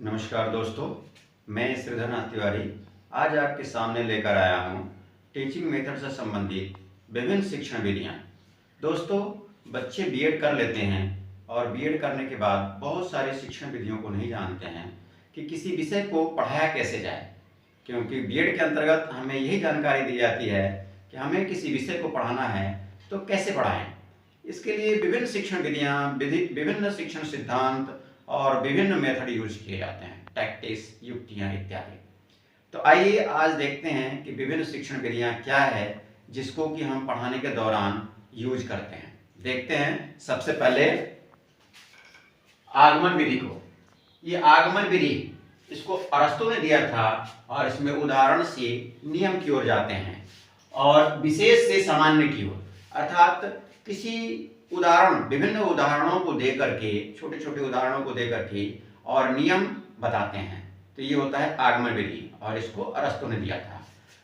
नमस्कार दोस्तों, मैं श्रीधरनाथ तिवारी आज आपके सामने लेकर आया हूँ टीचिंग मेथड से संबंधित विभिन्न शिक्षण विधियाँ। दोस्तों, बच्चे बीएड कर लेते हैं और बीएड करने के बाद बहुत सारी शिक्षण विधियों को नहीं जानते हैं कि किसी विषय को पढ़ाया कैसे जाए, क्योंकि बीएड के अंतर्गत हमें यही जानकारी दी जाती है कि हमें किसी विषय को पढ़ाना है तो कैसे पढ़ाएं। इसके लिए विभिन्न शिक्षण विधियाँ, विभिन्न शिक्षण सिद्धांत और विभिन्न मेथड यूज किए जाते हैं, टैक्टिक्स, युक्तियाँ इत्यादि। तो आइए आज देखते हैं कि विभिन्न शिक्षण विधियाँ क्या है जिसको कि हम पढ़ाने के दौरान यूज करते हैं। देखते हैं सबसे पहले आगमन विधि को। ये आगमन विधि इसको अरस्तु ने दिया था और इसमें उदाहरण से नियम की ओर जाते हैं और विशेष से सामान्य की ओर, अर्थात किसी उदाहरण, विभिन्न उदाहरणों को दे करके, छोटे छोटे उदाहरणों को दे करके और नियम बताते हैं। तो ये होता है आगमन विधि और इसको अरस्तु ने दिया था।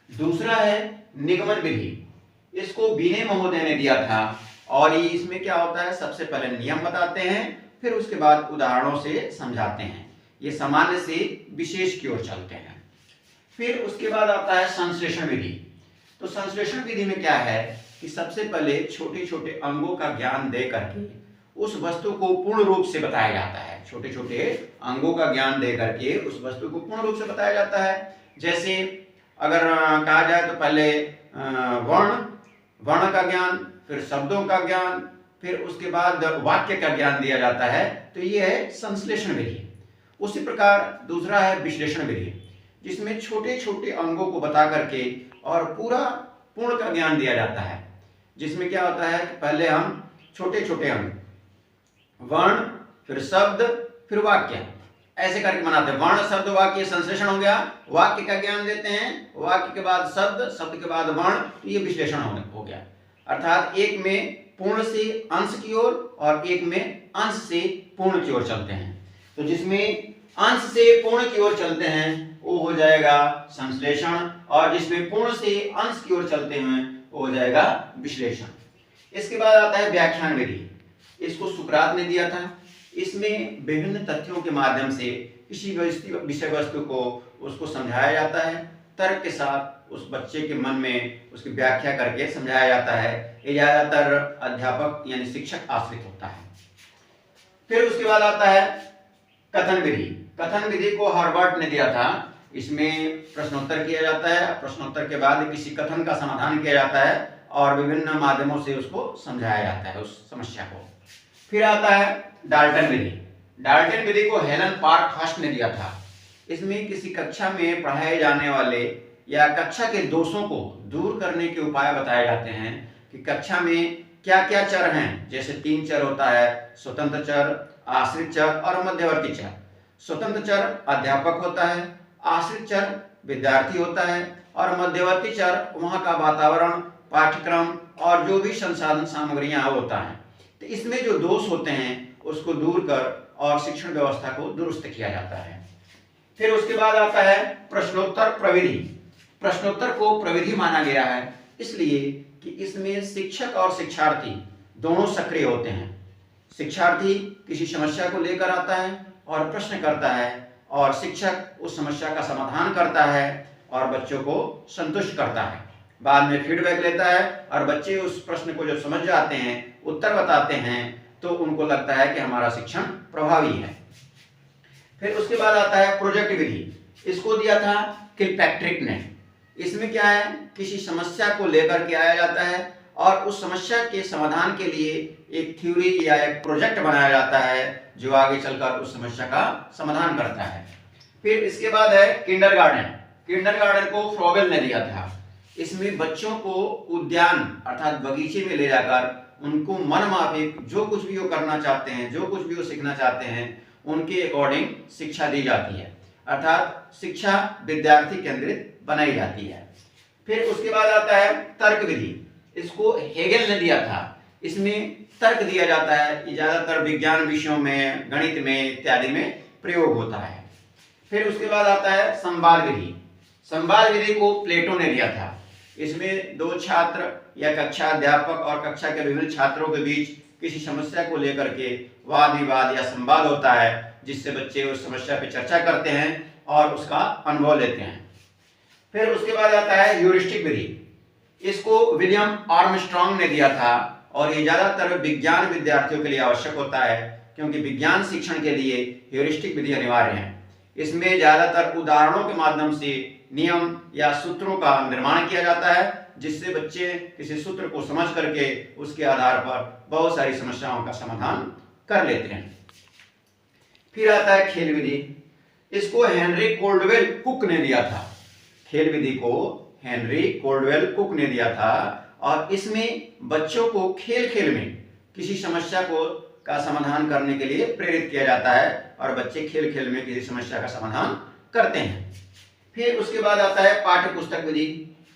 दूसरा है निगमन विधि, इसको विनय महोदय ने दिया था और ये इसमें क्या होता है, सबसे पहले नियम बताते हैं, फिर उसके बाद उदाहरणों से समझाते हैं। ये सामान्य से विशेष की ओर चलते हैं। फिर उसके बाद आता है संश्लेषण विधि। तो संश्लेषण विधि में क्या है कि सबसे पहले छोटे छोटे अंगों का ज्ञान दे करके उस वस्तु को पूर्ण रूप से बताया जाता है। छोटे छोटे अंगों का ज्ञान दे करके उस वस्तु को पूर्ण रूप से बताया जाता है। जैसे अगर कहा जाए तो पहले वर्ण का ज्ञान, फिर शब्दों का ज्ञान, फिर उसके बाद वाक्य का ज्ञान दिया जाता है। तो ये है संश्लेषण विधि। उसी प्रकार दूसरा है विश्लेषण विधि, जिसमें छोटे छोटे अंगों को बता करके और पूर्ण का ज्ञान दिया जाता है। जिसमें क्या होता है कि पहले हम छोटे छोटे अंग, वर्ण, फिर शब्द, फिर वाक्य, ऐसे करके बनाते हैं। वर्ण, शब्द, वाक्य संश्लेषण हो गया। वाक्य का ज्ञान देते हैं, वाक्य के बाद शब्द, शब्द के बाद वर्ण, तो ये विश्लेषण हो गया। अर्थात एक में पूर्ण से अंश की ओर और एक में अंश से पूर्ण की ओर चलते हैं। तो जिसमें अंश से पूर्ण की ओर चलते हैं वो हो जाएगा संश्लेषण, और जिसमें पूर्ण से अंश की ओर चलते हैं वो हो जाएगा विश्लेषण। इसके बाद आता है व्याख्यान विधि। इसको सुकरात ने दिया था। इसमें विभिन्न तथ्यों के माध्यम से किसी विषय वस्तु को उसको समझाया जाता है, तर्क के साथ उस बच्चे के मन में उसकी व्याख्या करके समझाया जाता है। ये ज्यादातर अध्यापक यानी शिक्षक आश्रित होता है। फिर उसके बाद आता है कथन विधि। कथन विधि को हार्वर्ड ने दिया था। इसमें प्रश्नोत्तर किया जाता है, प्रश्नोत्तर के बाद किसी कथन का समाधान किया जाता है और विभिन्न माध्यमों से उसको समझाया जाता है उस समस्या को। फिर आता है डाल्टन विधि। डाल्टन विधि को हेलन पार्कहर्स्ट ने दिया था। इसमें किसी कक्षा में पढ़ाए जाने वाले या कक्षा के दोषों को दूर करने के उपाय बताए जाते हैं कि कक्षा में क्या क्या चर हैं। जैसे 3 चर होता है, स्वतंत्र चर, आश्रित चर और मध्यवर्ती चर। स्वतंत्र चर अध्यापक होता है, आश्रित चर विद्यार्थी होता है और मध्यवर्ती चर वहाँ का वातावरण, पाठ्यक्रम और जो भी संसाधन सामग्रियां होता है। तो इसमें जो दोष होते हैं उसको दूर कर और शिक्षण व्यवस्था को दुरुस्त किया जाता है। फिर उसके बाद आता है प्रश्नोत्तर प्रविधि। प्रश्नोत्तर को प्रविधि माना गया है इसलिए कि इसमें शिक्षक और शिक्षार्थी दोनों सक्रिय होते हैं। शिक्षार्थी किसी समस्या को लेकर आता है और प्रश्न करता है और शिक्षक उस समस्या का समाधान करता है और बच्चों को संतुष्ट करता है। बाद में फीडबैक लेता है और बच्चे उस प्रश्न को जब समझ जाते हैं, उत्तर बताते हैं, तो उनको लगता है कि हमारा शिक्षण प्रभावी है। फिर उसके बाद आता है प्रोजेक्ट विधि। इसको दिया था किलपैट्रिक ने। इसमें क्या है, किसी समस्या को लेकर के आया जाता है और उस समस्या के समाधान के लिए एक थ्योरी या एक प्रोजेक्ट बनाया जाता है जो आगे चलकर उस समस्या का समाधान करता है। फिर इसके बाद है किंडरगार्टन। किंडरगार्टन को फ्रोबेल ने दिया था। इसमें बच्चों को उद्यान अर्थात बगीचे में ले जाकर उनको मन माफिक जो कुछ भी वो करना चाहते हैं, जो कुछ भी वो सीखना चाहते हैं, उनके अकॉर्डिंग शिक्षा दी जाती है। अर्थात शिक्षा विद्यार्थी केंद्रित बनाई जाती है। फिर उसके बाद आता है तर्क विधि। इसको हेगेल ने दिया था। इसमें तर्क दिया जाता है। ज्यादातर विज्ञान विषयों में, गणित में इत्यादि में प्रयोग होता है। फिर उसके बाद आता है संवाद विधि। संवाद विधि को प्लेटो ने दिया था। इसमें 2 छात्र या कक्षा अध्यापक और कक्षा के विभिन्न छात्रों के बीच किसी समस्या को लेकर के वाद विवाद या संवाद होता है, जिससे बच्चे उस समस्या पे चर्चा करते हैं और उसका अनुभव लेते हैं। फिर उसके बाद आता है ह्यूरिस्टिक विधि। इसको विलियम आर्मस्ट्रांग ने दिया था और ये ज्यादातर विज्ञान विद्यार्थियों के लिए आवश्यक होता है, क्योंकि विज्ञान शिक्षण के लिए ह्यूरिस्टिक विधि अनिवार्य है। इसमें ज्यादातर उदाहरणों के माध्यम से नियम या सूत्रों का निर्माण किया जाता है, जिससे बच्चे किसी सूत्र को समझ करके उसके आधार पर बहुत सारी समस्याओं का समाधान कर लेते हैं। फिर आता है खेल विधि। इसको हेनरी कोल्डवेल कुक ने दिया था। खेल विधि को हेनरी कोल्डवेल कुक ने दिया था और इसमें बच्चों को खेल खेल में किसी समस्या का समाधान करने के लिए प्रेरित किया जाता है और बच्चे खेल खेल में किसी समस्या का समाधान करते हैं। फिर उसके बाद आता है पाठ्य पुस्तक विधि।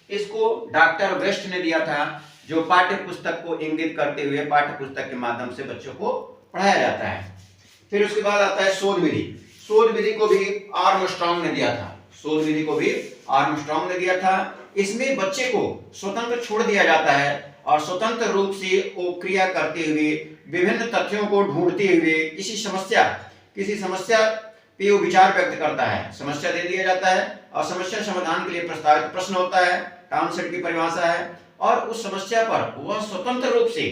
इसको डॉक्टर वेस्ट ने दिया था, जो पाठ्य पुस्तक को इंगित करते हुए पाठ्य पुस्तक के माध्यम से बच्चों को पढ़ाया जाता है। फिर उसके बाद आता है शोध विधि। शोध विधि को भी आर्मस्ट्रांग ने दिया था। शोध विधि को भी आर्मस्ट्रांग ने दिया था। इसमें बच्चे को स्वतंत्र छोड़ दिया जाता है और स्वतंत्र रूप से वो क्रिया करते हुए विभिन्न तथ्यों को ढूंढते हुए किसी समस्या पे वो विचार व्यक्त करता है। समस्या दे दिया जाता है और समस्या समाधान के लिए प्रस्तावित प्रश्न होता है, टॉमसेट की परिभाषा है, और उस समस्या पर वह स्वतंत्र रूप से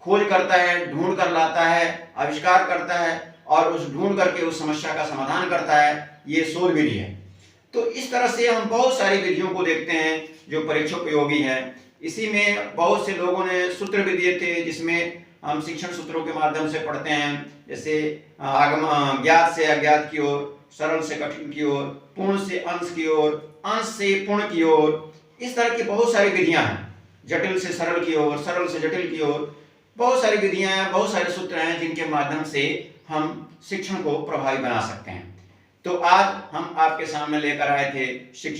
खोज करता है, ढूंढ कर लाता है, आविष्कार करता है और उस ढूंढ करके उस समस्या का समाधान करता है। ये शोध विधि है। तो इस तरह से हम बहुत सारी विधियों को देखते हैं जो परीक्षोपयोगी हैं। इसी में बहुत से लोगों ने सूत्र भी दिए थे, जिसमें हम शिक्षण सूत्रों के माध्यम से पढ़ते हैं, जैसे ज्ञात से अज्ञात की ओर, सरल से कठिन की ओर, पूर्ण से अंश की ओर, अंश से पूर्ण की ओर। इस तरह की बहुत सारी विधियां हैं, जटिल से सरल की ओर, सरल से जटिल की ओर। बहुत सारी विधियां हैं, बहुत सारे सूत्र हैं जिनके माध्यम से हम शिक्षण को प्रभावी बना सकते हैं। तो आज हम आपके सामने लेकर आए थे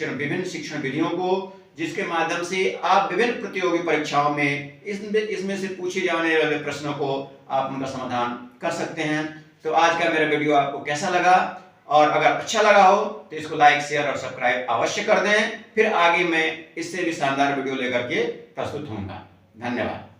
विभिन्न शिक्षण विधियों को, जिसके माध्यम से आप विभिन्न प्रतियोगी परीक्षाओं में इसमें से पूछे जाने वाले प्रश्नों को आप उनका समाधान कर सकते हैं। तो आज का मेरा वीडियो आपको कैसा लगा, और अगर अच्छा लगा हो तो इसको लाइक, शेयर और सब्सक्राइब अवश्य कर दें। फिर आगे मैं इससे भी शानदार वीडियो लेकर के प्रस्तुत होऊंगा। धन्यवाद।